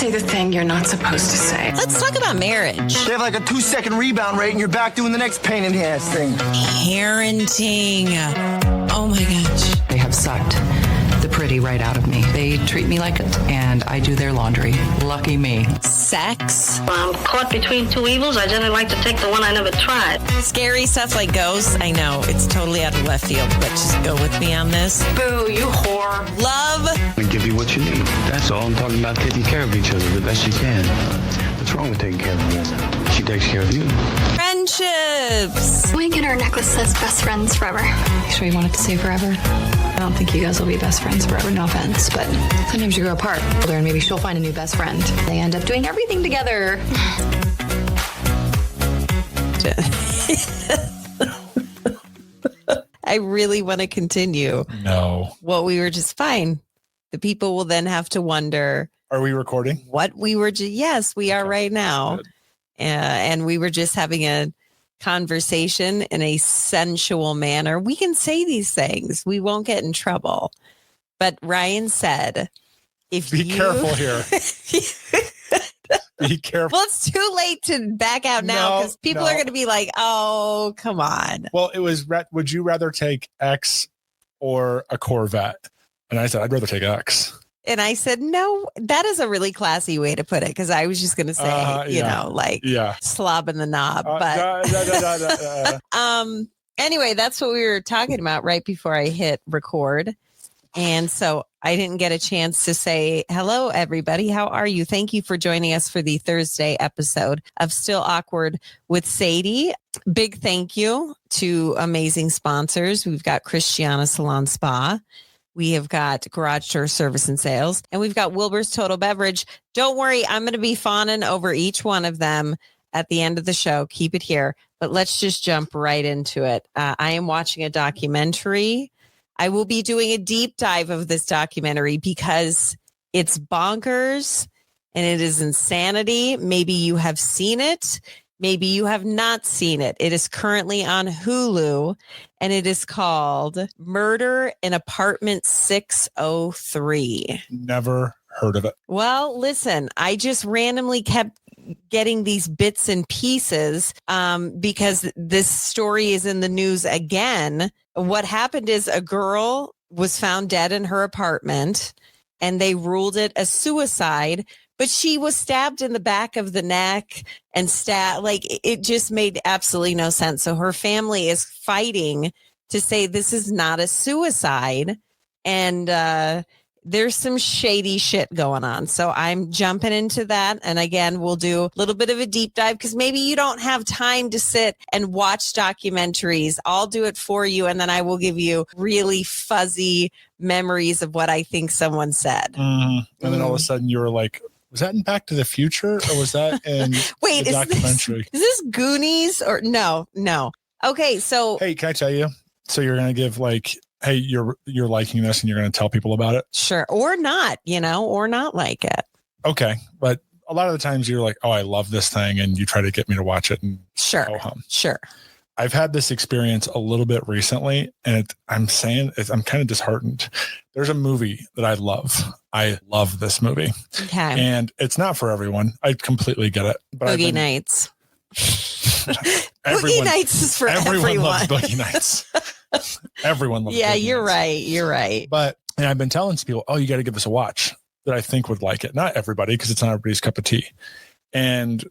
say the thing you're not supposed to say. Let's talk about marriage. They have like a 2-second rebound rate and you're back doing the next pain in the ass thing. Parenting. Oh my gosh. They have sucked the pretty right out of me. They treat me like it, and I do their laundry. Lucky me. Sex. I'm caught between two evils. I generally like to take the one I never tried. Scary stuff like ghosts. I know it's totally out of left field, but just go with me on this. Boo, you whore. Love. I give you what you need. That's all. I'm talking about taking care of each other the best you can. What's wrong with taking care of a woman? She takes care of you. Friendships. We get our necklace says best friends forever. You sure you wanted to say forever? I don't think you guys will be best friends forever, no offense, but sometimes you grow apart. And maybe she'll find a new best friend. They end up doing everything together. I really want to continue. No. What we were just fine. The people will then have to wonder. Are we recording? What we were yes, we are right now. And we were just having a conversation in a sensual manner. We can say these things. We won't get in trouble. But Ryan said, Be careful here. Be careful. Well, it's too late to back out now because people are going to be like, oh, come on. Well, it was, would you rather take X or a Corvette? And I said, I'd rather take X. And I said, no, that is a really classy way to put it. Because I was just going to say, you know, like slobbing the knob. But anyway, that's what we were talking about right before I hit record. And so I didn't get a chance to say, hello, everybody. How are you? Thank you for joining us for the Thursday episode of Still Awkward with Sadie. Big thank you to amazing sponsors. We've got Christiana Salon Spa. We have got Garage Door Service and Sales, and we've got Wilbur's Total Beverage. Don't worry, I'm going to be fawning over each one of them at the end of the show. Keep it here, but let's just jump right into it. I am watching a documentary. I will be doing a deep dive of this documentary because it's bonkers and it is insanity. Maybe you have seen it. Maybe you have not seen it. It is currently on Hulu, and it is called Murder in Apartment 603. Never heard of it. Well, listen, I just randomly kept getting these bits and pieces because this story is in the news again. What happened is a girl was found dead in her apartment, and they ruled it a suicide. But she was stabbed in the back of the neck and it just made absolutely no sense. So her family is fighting to say this is not a suicide. And there's some shady shit going on. So I'm jumping into that. And again, we'll do a little bit of a deep dive because maybe you don't have time to sit and watch documentaries. I'll do it for you. And then I will give you really fuzzy memories of what I think someone said. And then all of a sudden you were like, was that in Back to the Future or was that in Wait, the documentary? Is this Goonies or no? Okay, so hey, can I tell you? So you're gonna give like, hey, you're liking this and you're gonna tell people about it? Sure. Or not, or not like it. Okay. But a lot of the times you're like, oh, I love this thing, and you try to get me to watch it and Sure. I've had this experience a little bit recently, and I'm kind of disheartened. There's a movie that I love. I love this movie. Okay. And it's not for everyone. I completely get it. But Boogie Nights. Boogie Nights is for everyone. Everyone loves Boogie Nights. Everyone loves Boogie Nights. You're right. But and I've been telling people, oh, you got to give this a watch that I think would like it. Not everybody, because it's not everybody's cup of tea. And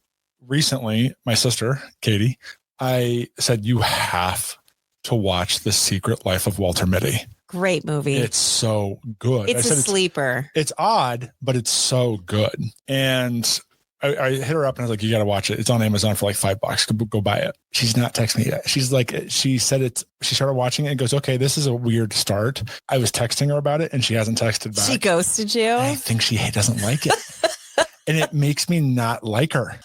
recently, my sister, Katie, I said, you have to watch The Secret Life of Walter Mitty. Great movie. It's so good. It's a sleeper. It's odd, but it's so good. And I hit her up and I was like, you got to watch it. It's on Amazon for like $5. Go buy it. She's not texting me yet. She's like, she said she started watching it and goes, okay, this is a weird start. I was texting her about it and she hasn't texted back. She ghosted you? I think she doesn't like it. And it makes me not like her.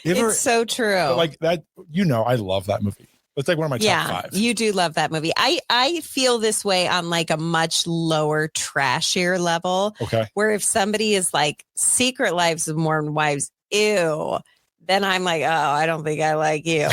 It's so true. Like that, I love that movie. It's like one of my top 5. You do love that movie. I feel this way on like a much lower, trashier level. Okay. Where if somebody is like Secret Lives of Mormon Wives, ew, then I'm like, oh, I don't think I like you.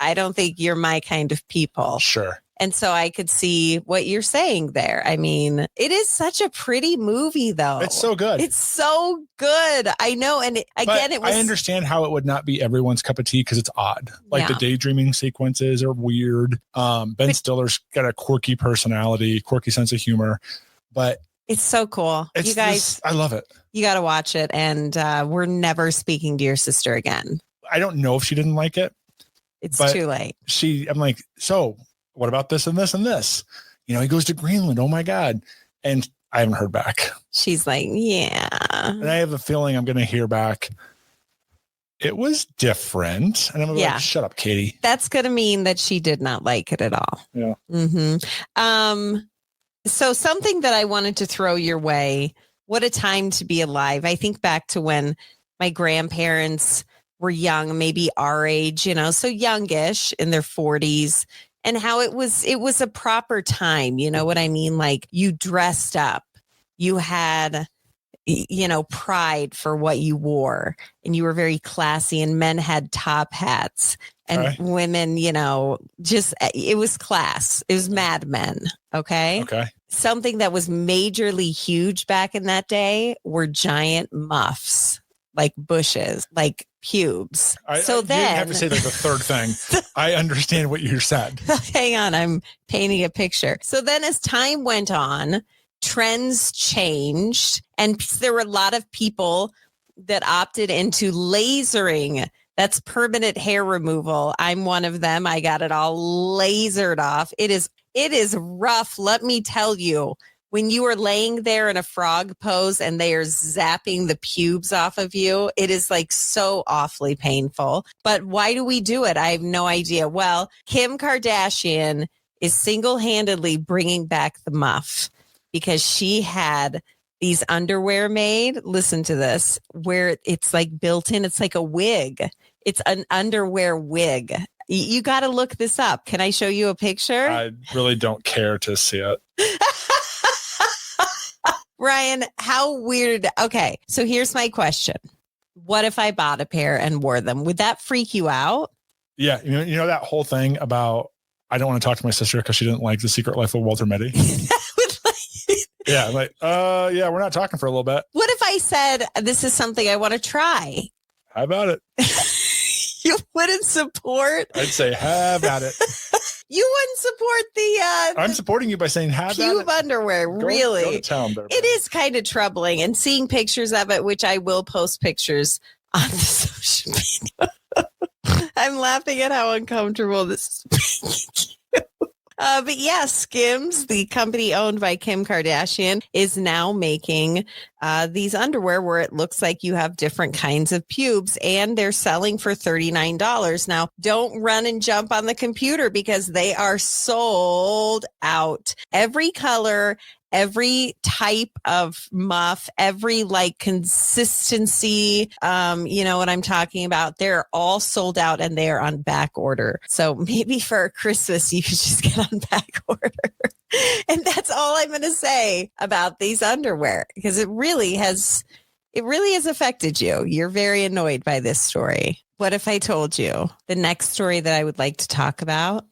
I don't think you're my kind of people. Sure. And so I could see what you're saying there. I mean, it is such a pretty movie, though. It's so good. It's so good. I know. And I understand how it would not be everyone's cup of tea because it's odd. Like the daydreaming sequences are weird. Ben Stiller's got a quirky personality, quirky sense of humor, but it's so cool. You guys, I love it. You got to watch it. And we're never speaking to your sister again. I don't know if she didn't like it. It's too late. I'm like, so what about this and this and this? You know, he goes to Greenland. Oh my God. And I haven't heard back. She's like, yeah. And I have a feeling I'm going to hear back. It was different. And I'm going to be like, shut up, Katie. That's going to mean that she did not like it at all. Yeah. Mm-hmm. So something that I wanted to throw your way, what a time to be alive. I think back to when my grandparents were young, maybe our age, you know, so youngish in their 40s, and how it was a proper time. You know what I mean? Like you dressed up, you had, you know, pride for what you wore, and you were very classy, and men had top hats and women, you know, just, it was class. It was Mad Men. Okay. Something that was majorly huge back in that day were giant muffs, like bushes, like pubes. You didn't have to say like the third thing. I understand what you said. Hang on. I'm painting a picture. So then as time went on, trends changed, and there were a lot of people that opted into lasering. That's permanent hair removal. I'm one of them. I got it all lasered off. It is rough. Let me tell you, when you are laying there in a frog pose and they are zapping the pubes off of you, it is like so awfully painful. But why do we do it? I have no idea. Well, Kim Kardashian is single-handedly bringing back the muff because she had these underwear made. Listen to this, where it's like built in. It's like a wig. It's an underwear wig. You got to look this up. Can I show you a picture? I really don't care to see it. Ryan, how weird. Okay, so here's my question. What if I bought a pair and wore them? Would that freak you out? Yeah. You know that whole thing about, I don't want to talk to my sister because she didn't like The Secret Life of Walter Mitty. Yeah. I'm like, yeah, we're not talking for a little bit. What if I said, this is something I want to try? How about it? You wouldn't support? I'd say, have at it. You wouldn't support the I'm supporting you by saying have pube underwear. Really? Go to town there, it is kind of troubling, and seeing pictures of it, which I will post pictures on the social media. I'm laughing at how uncomfortable this is. But yeah, Skims, the company owned by Kim Kardashian, is now making these underwear where it looks like you have different kinds of pubes, and they're selling for $39. Now, don't run and jump on the computer because they are sold out. Every color, every type of muff, every like consistency, you know what I'm talking about? They're all sold out and they are on back order. So maybe for Christmas, you could just get on back order. And that's all I'm going to say about these underwear, because it really has affected you. You're very annoyed by this story. What if I told you the next story that I would like to talk about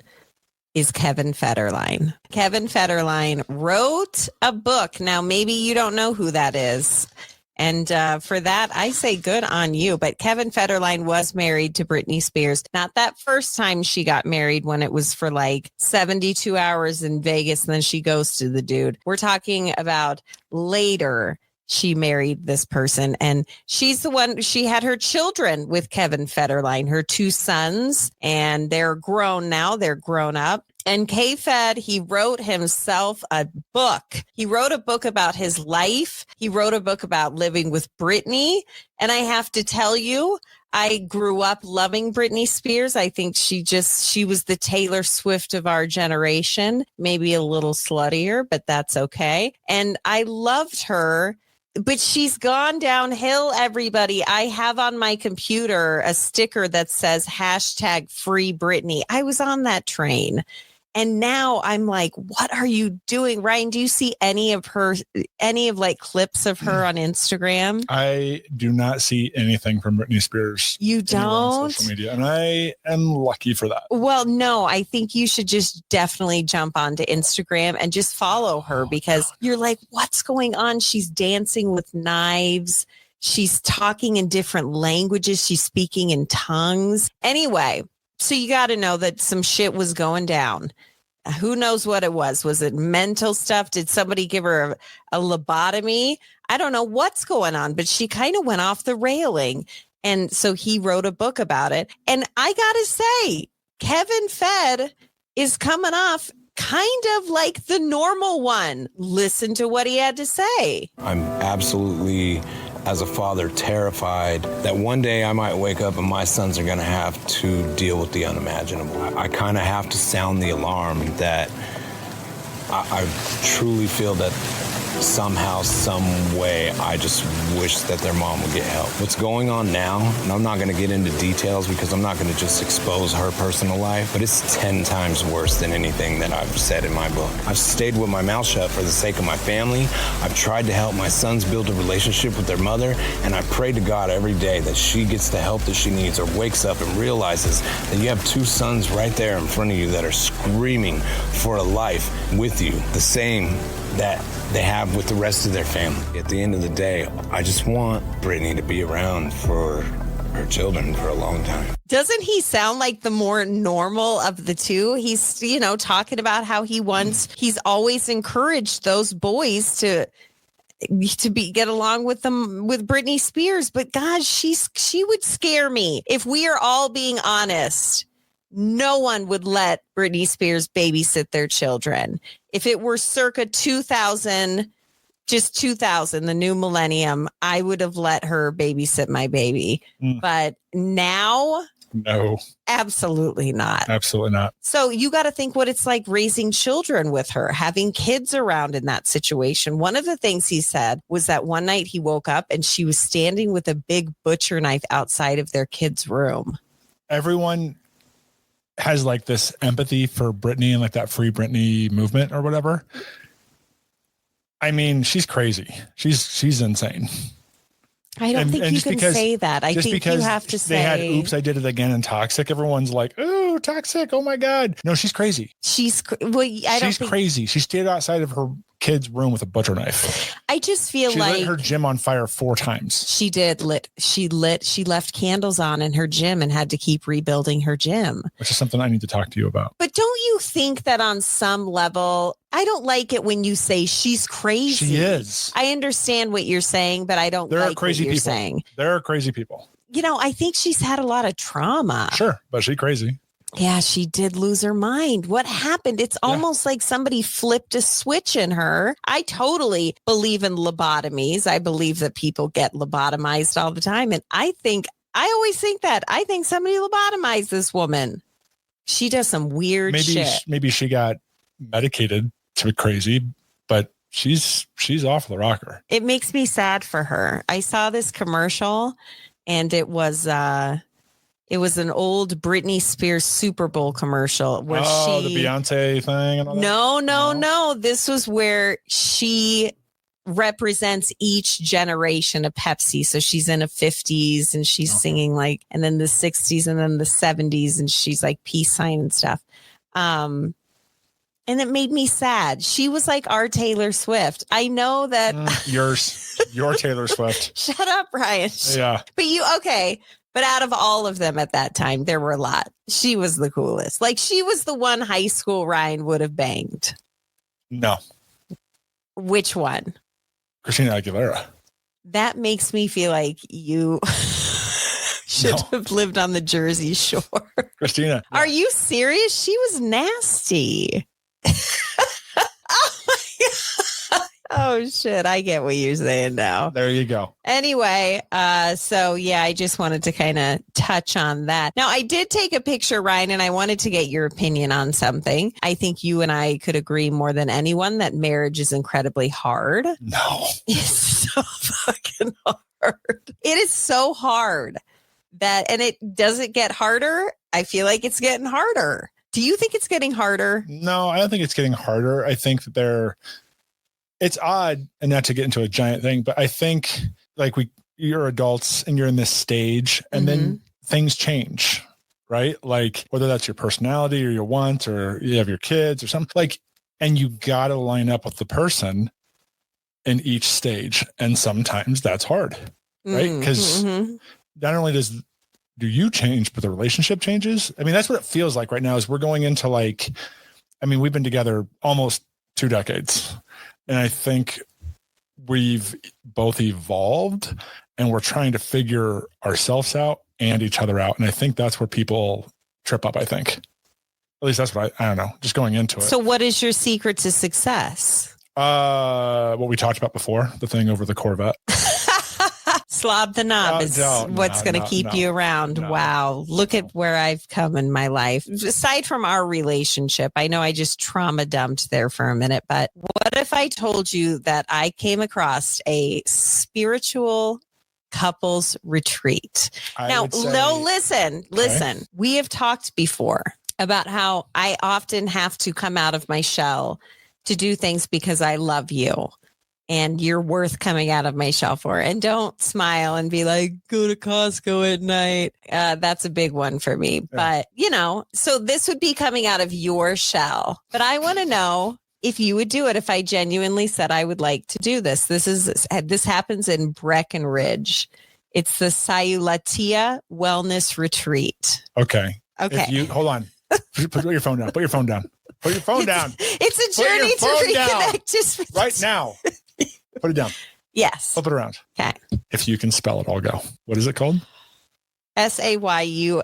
is Kevin Federline. Kevin Federline wrote a book. Now, maybe you don't know who that is. And for that, I say good on you. But Kevin Federline was married to Britney Spears. Not that first time she got married when it was for like 72 hours in Vegas and then she ghosted the dude. We're talking about later. She married this person, and she's the one, she had her children with Kevin Federline, her 2 sons, and they're grown now. They're grown up. And K-Fed, he wrote himself a book. He wrote a book about his life. He wrote a book about living with Britney. And I have to tell you, I grew up loving Britney Spears. I think she was the Taylor Swift of our generation, maybe a little sluttier, but that's okay. And I loved her. But she's gone downhill, everybody. I have on my computer a sticker that says #free Britney. I was on that train. And now I'm like, what are you doing, Ryan? Do you see any of like clips of her on Instagram? I do not see anything from Britney Spears. You don't? On social media, and I am lucky for that. Well, no, I think you should just definitely jump onto Instagram and just follow her because you're like, what's going on? She's dancing with knives. She's talking in different languages. She's speaking in tongues. Anyway. So you got to know that some shit was going down. Who knows what it was? Was it mental stuff? Did somebody give her a lobotomy? I don't know what's going on, but she kind of went off the railing. And so he wrote a book about it. And I got to say, Kevin Fed is coming off kind of like the normal one. Listen to what he had to say. I'm absolutely, as a father, terrified that one day I might wake up and my sons are going to have to deal with the unimaginable. I kind of have to sound the alarm that I truly feel that somehow, some way, I just wish that their mom would get help. What's going on now, and I'm not going to get into details because I'm not going to just expose her personal life, but it's 10 times worse than anything that I've said in my book. I've stayed with my mouth shut for the sake of my family. I've tried to help my sons build a relationship with their mother, and I pray to God every day that she gets the help that she needs or wakes up and realizes that you have 2 sons right there in front of you that are screaming for a life with you, the same that they have with the rest of their family. At the end of the day, I just want Brittany to be around for her children for a long time. Doesn't he sound like the more normal of the two? He's, talking about how he's always encouraged those boys to get along with them, with Britney Spears. But gosh, she would scare me. If we are all being honest, no one would let Britney Spears babysit their children. If it were circa 2000, the new millennium, I would have let her babysit my baby. But now, no, absolutely not. Absolutely not. So you got to think what it's like raising children with her, having kids around in that situation. One of the things he said was that one night he woke up and she was standing with a big butcher knife outside of their kid's room. Everyone has like this empathy for Britney and like that Free Britney movement or whatever. I mean, she's crazy. She's insane. I don't think you can say that. I think you have to say. They had Oops, I Did It Again and Toxic. Everyone's like, oh, Toxic. Oh my God. No, she's crazy. She's crazy. She stayed outside of her kid's room with a butcher knife. I just feel she lit her gym on fire 4 times. She did she left candles on in her gym and had to keep rebuilding her gym. Which is something I need to talk to you about. But don't you think that on some level, I don't like it when you say she's crazy. She is. I understand what you're saying, but I don't like what you're saying. There are crazy people. I think she's had a lot of trauma. Sure, but she's crazy. Yeah, she did lose her mind. What happened? It's almost like somebody flipped a switch in her. I totally believe in lobotomies. I believe that people get lobotomized all the time. And I always think that. I think somebody lobotomized this woman. She does some weird shit. Maybe she got medicated to be crazy, but she's off the rocker. It makes me sad for her. I saw this commercial and it was an old Britney Spears Super Bowl commercial where the Beyonce thing and all that? No. This was where she represents each generation of Pepsi. So she's in her 50s and she's singing and then the 60s and then the 70s and she's like peace sign and stuff. And it made me sad. She was like our Taylor Swift. I know that your Taylor Swift. Shut up, Ryan. Yeah. But out of all of them at that time, there were a lot. She was the coolest. She was the one high school Ryan would have banged. No. Which one? Christina Aguilera. That makes me feel like you should have lived on the Jersey Shore. Christina. Are you serious? She was nasty. Oh my God. Oh shit. I get what you're saying now. There you go. Anyway, so yeah, I just wanted to kind of touch on that. Now, I did take a picture, Ryan, and I wanted to get your opinion on something. I think you and I could agree more than anyone that marriage is incredibly hard. No. It's so fucking hard. It is so hard and it doesn't get harder. I feel like it's getting harder. Do you think it's getting harder? No, I don't think it's getting harder. I think that it's odd, and not to get into a giant thing, but I think like you're adults and you're in this stage, and then things change, right? Like whether that's your personality or your wants, or you have your kids or something, like, and you got to line up with the person in each stage. And sometimes that's hard, right? Because not only do you change, but the relationship changes. I mean, that's what it feels like right now is we're going into like, I mean, we've been together almost 2 decades. And I think we've both evolved and we're trying to figure ourselves out and each other out. And I think that's where people trip up, I think. At least that's what I don't know, just going into it. So what is your secret to success? What we talked about before, the thing over the Corvette. Slob the knob is what's going to keep you around. Wow. Look at where I've come in my life. Aside from our relationship, I know I just trauma dumped there for a minute, but what if I told you that I came across a spiritual couples retreat? Listen. We have talked before about how I often have to come out of my shell to do things because I love you. And you're worth coming out of my shell for. And don't smile and be like, go to Costco at night. That's a big one for me. Yeah. But, so this would be coming out of your shell. But I want to know if you would do it if I genuinely said I would like to do this. This happens in Breckenridge. It's the Sayulatia Wellness Retreat. Okay. Hold on. Put your phone down. Put your phone down. Put your phone down. It's a journey to reconnect. Just right now. Put it down. Yes. Flip it around. Okay. If you can spell it, I'll go. What is it called? Sayulita.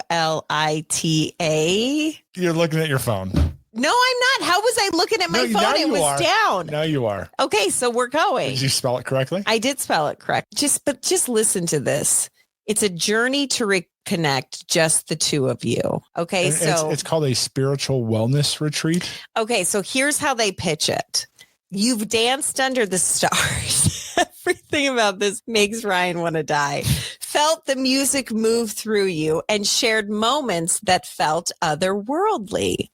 You're looking at your phone. No, I'm not. How was I looking at my phone? It was down. Now you are. Okay, so we're going. Did you spell it correctly? I did spell it correct. Just listen to this. It's a journey to reconnect just the two of you. Okay, so it's called a spiritual wellness retreat. Okay, so here's how they pitch it. You've danced under the stars. Everything about this makes Ryan want to die. Felt the music move through you and shared moments that felt otherworldly.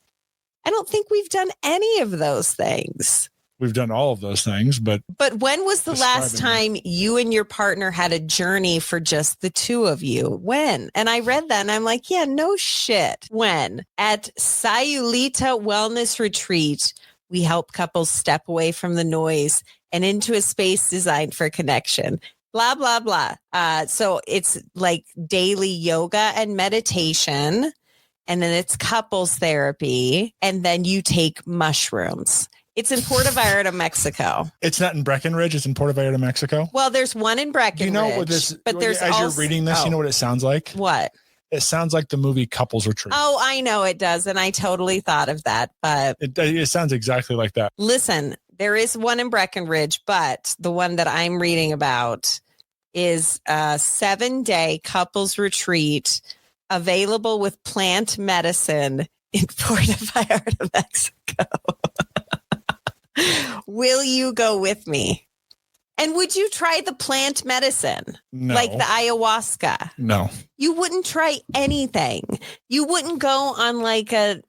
I don't think we've done any of those things. We've done all of those things, but when was the last time you and your partner had a journey for just the two of you? When? And I read that and I'm like, yeah, no shit. When? At Sayulita Wellness Retreat, we help couples step away from the noise and into a space designed for connection. Blah, blah, blah. So it's like daily yoga and meditation, and then it's couples therapy, and then you take mushrooms. It's in Puerto Vallarta, Mexico. It's not in Breckenridge. It's in Puerto Vallarta, Mexico. Well, there's one in Breckenridge. You know what this? But there's as you're reading this, you know what it sounds like? What? It sounds like the movie Couples Retreat. Oh, I know it does, and I totally thought of that. But it sounds exactly like that. Listen, there is one in Breckenridge, but the one that I'm reading about is a 7-day couples retreat available with plant medicine in Puerto Vallarta, Mexico. Will you go with me? And would you try the plant medicine? No. Like the ayahuasca? No. You wouldn't try anything. You wouldn't go on like a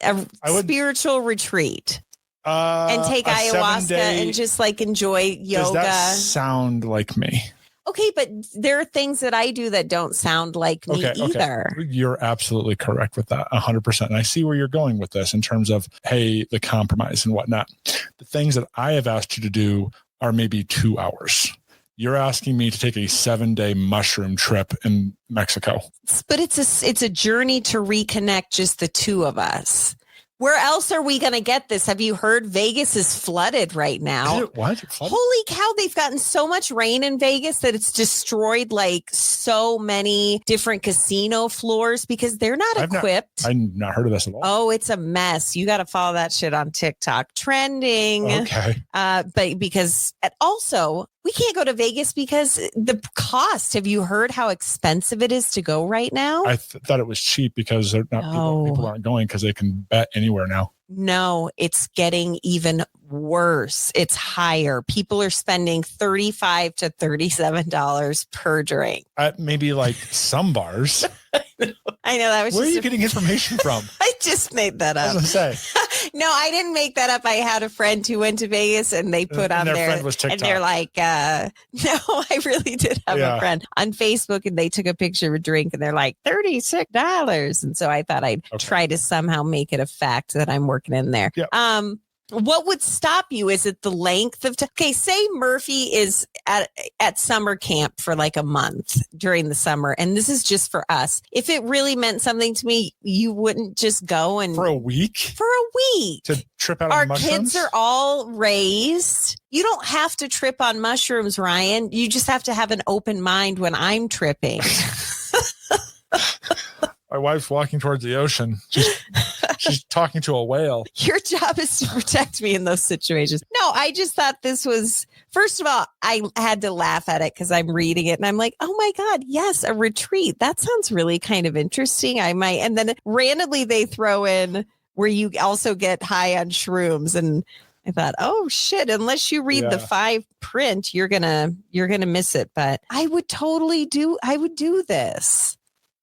spiritual retreat and take ayahuasca and just like enjoy yoga. Does that sound like me? Okay, but there are things that I do that don't sound like me either. Okay. You're absolutely correct with that, 100%. And I see where you're going with this in terms of, hey, the compromise and whatnot. The things that I have asked you to do are maybe 2 hours. You're asking me to take a 7-day mushroom trip in Mexico. But it's a journey to reconnect just the two of us. Where else are we going to get this? Have you heard Vegas is flooded right now? What? Holy cow. They've gotten so much rain in Vegas that it's destroyed like so many different casino floors because they're not equipped. I've not heard of this at all. Oh, it's a mess. You got to follow that shit on TikTok. Trending. Okay. But because also we can't go to Vegas because the cost. Have you heard how expensive it is to go right now? I thought it was cheap because they're not people aren't going because they can bet anywhere now. No, it's getting even worse. It's higher. People are spending $35 to $37 per drink. Maybe like some bars. I know that was. Where are you getting information from? I just made that up. I was going to say. No, I didn't make that up. I had a friend who went to Vegas and they put on their there, friend was TikTok. and they're like, no, I really did have a friend on Facebook, and they took a picture of a drink and they're like $36. And so I thought I'd try to somehow make it a fact that I'm working in there. Yep. What would stop you? Is it the length of time? Okay, say Murphy is at summer camp for like a month during the summer, and this is just for us. If it really meant something to me, you wouldn't just go and for a week? For a week. To trip out on on mushrooms? Our kids are all raised. You don't have to trip on mushrooms, Ryan. You just have to have an open mind when I'm tripping. My wife's walking towards the ocean. She's talking to a whale. Your job is to protect me in those situations. No, I just thought this was, first of all, I had to laugh at it because I'm reading it and I'm like, oh my God, yes, a retreat. That sounds really kind of interesting. I might. And then randomly they throw in where you also get high on shrooms. And I thought, oh shit, unless you read the 5 print, you're gonna miss it. But I would do this.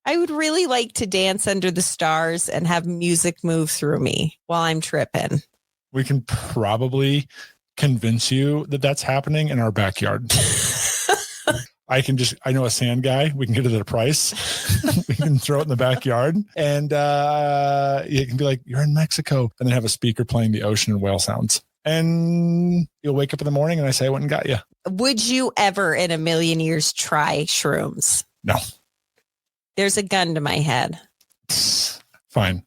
I would really like to dance under the stars and have music move through me while I'm tripping. We can probably convince you that that's happening in our backyard. I know a sand guy. We can get it at a price. We can throw it in the backyard and you can be like, you're in Mexico. And then have a speaker playing the ocean and whale sounds. And you'll wake up in the morning and I say, I went and got you. Would you ever in a million years try shrooms? No. There's a gun to my head. Fine.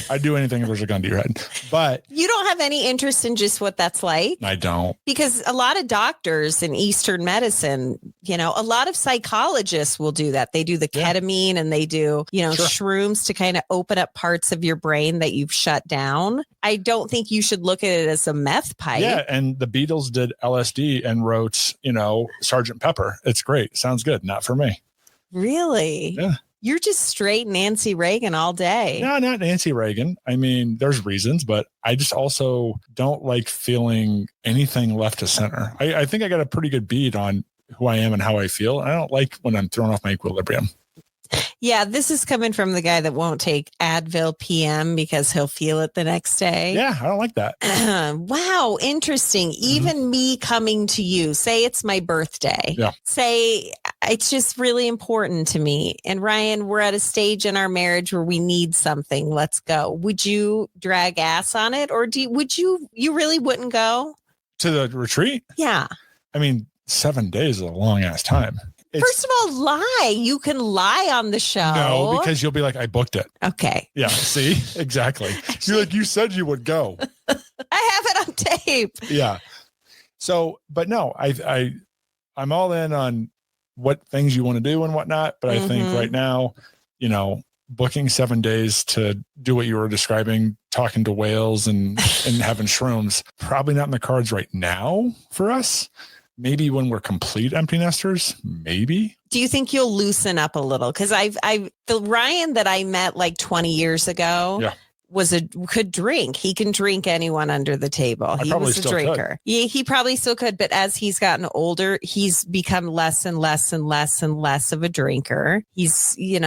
I'd do anything if there's a gun to your head. But you don't have any interest in just what that's like? I don't. Because a lot of doctors in Eastern medicine, a lot of psychologists will do that. They do the ketamine and they do, shrooms to kind of open up parts of your brain that you've shut down. I don't think you should look at it as a meth pipe. Yeah. And the Beatles did LSD and wrote, Sgt. Pepper. It's great. Sounds good. Not for me. Really? Yeah. You're just straight Nancy Reagan all day. No, not Nancy Reagan. I mean, there's reasons, but I just also don't like feeling anything left to center. I think I got a pretty good beat on who I am and how I feel. I don't like when I'm thrown off my equilibrium. Yeah, this is coming from the guy that won't take Advil PM because he'll feel it the next day. Yeah, I don't like that. Wow, interesting. Even me coming to you, say it's my birthday. Yeah. Say it's just really important to me. And Ryan, we're at a stage in our marriage where we need something. Let's go. Would you drag ass on it? Or you really wouldn't go? To the retreat? Yeah. I mean, 7 days is a long ass time. First of all, lie. You can lie on the show. No, because you'll be like, I booked it. Okay. Yeah. See? Exactly. You're like, you said you would go. I have it on tape. Yeah. So, but no, I'm all in on what things you want to do and whatnot. But I think right now, booking 7 days to do what you were describing, talking to whales and having shrooms, probably not in the cards right now for us. Maybe when we're complete empty nesters, maybe. Do you think you'll loosen up a little? Because the Ryan that I met like 20 years ago could drink. He can drink anyone under the table. He was a drinker. Yeah, he probably still could. But as he's gotten older, he's become less and less and less and less of a drinker. He's, he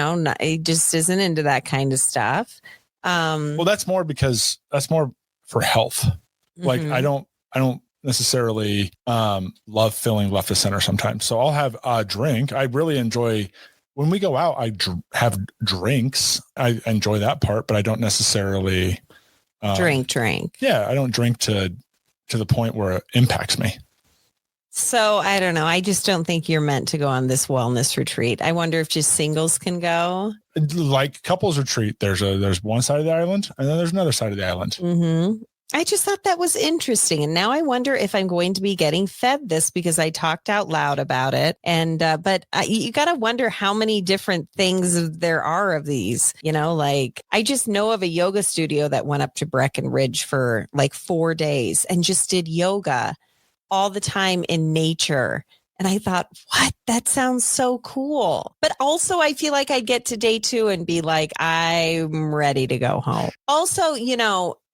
just isn't into that kind of stuff. Well, that's more for health. Like I don't necessarily love feeling left of center sometimes. So I'll have a drink. I really enjoy when we go out, I have drinks. I enjoy that part, but I don't necessarily drink. Yeah. I don't drink to the point where it impacts me. So I don't know. I just don't think you're meant to go on this wellness retreat. I wonder if just singles can go. Like couples retreat. There's one side of the island and then there's another side of the island. Mm-hmm. I just thought that was interesting. And now I wonder if I'm going to be getting fed this because I talked out loud about it. And, but you got to wonder how many different things there are of these, like I just know of a yoga studio that went up to Breckenridge for like 4 days and just did yoga all the time in nature. And I thought, what? That sounds so cool. But also I feel like I'd get to day 2 and be like, I'm ready to go home. Also,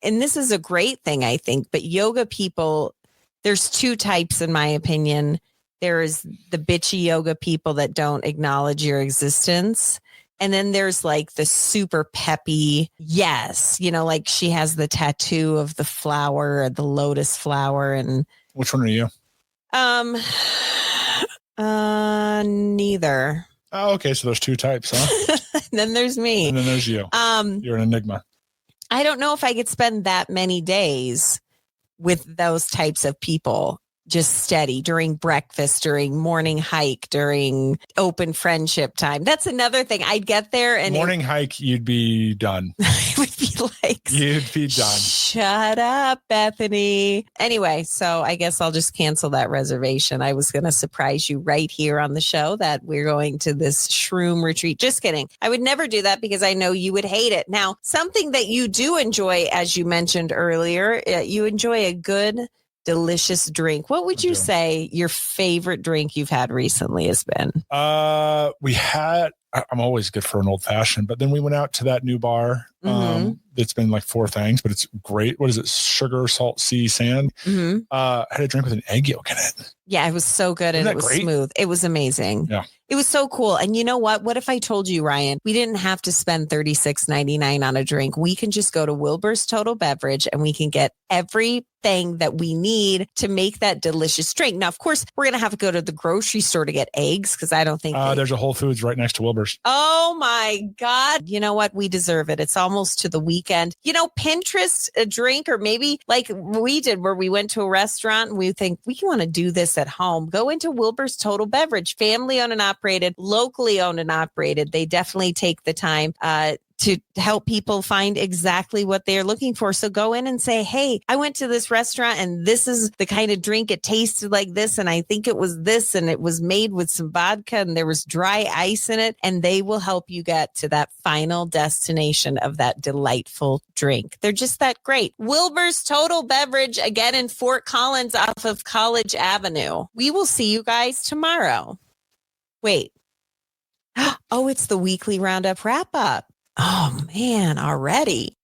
and this is a great thing, I think, but yoga people, there's 2 types, in my opinion. There is the bitchy yoga people that don't acknowledge your existence. And then there's like the super peppy. Yes. Like she has the tattoo of the flower, the lotus flower. And which one are you? Neither. Oh, okay. So there's two types, huh? And then there's me. And then there's you. You're an enigma. I don't know if I could spend that many days with those types of people. Just steady during breakfast, during morning hike, during open friendship time. That's another thing. I'd get there and morning hike, you'd be done. It would be like, you'd be done. Shut up, Bethany. Anyway, so I guess I'll just cancel that reservation. I was going to surprise you right here on the show that we're going to this shroom retreat. Just kidding. I would never do that because I know you would hate it. Now, something that you do enjoy, as you mentioned earlier, you enjoy a good, delicious drink. What would you say your favorite drink you've had recently has been? I'm always good for an old fashioned, but then we went out to that new bar. It's been like 4 things, but it's great. What is it? Sugar, salt, sea, sand. I had a drink with an egg yolk in it. Yeah, it was so good. And it was smooth. It was amazing. Yeah. It was so cool. And you know what? What if I told you, Ryan, we didn't have to spend $36.99 on a drink. We can just go to Wilbur's Total Beverage and we can get everything that we need to make that delicious drink. Now, of course, we're going to have to go to the grocery store to get eggs because I don't think there's a Whole Foods right next to Wilbur's. Oh my God. You know what? We deserve it. It's almost to the weekend. Pinterest a drink, or maybe like we did where we went to a restaurant and we think we want to do this at home. Go into Wilbur's Total Beverage, family owned and operated, locally owned and operated. They definitely take the time to help people find exactly what they're looking for. So go in and say, hey, I went to this restaurant and this is the kind of drink. It tasted like this. And I think it was this. And it was made with some vodka and there was dry ice in it. And they will help you get to that final destination of that delightful drink. They're just that great. Wilbur's Total Beverage, again in Fort Collins off of College Avenue. We will see you guys tomorrow. Wait. Oh, it's the weekly roundup wrap up. Oh man, already.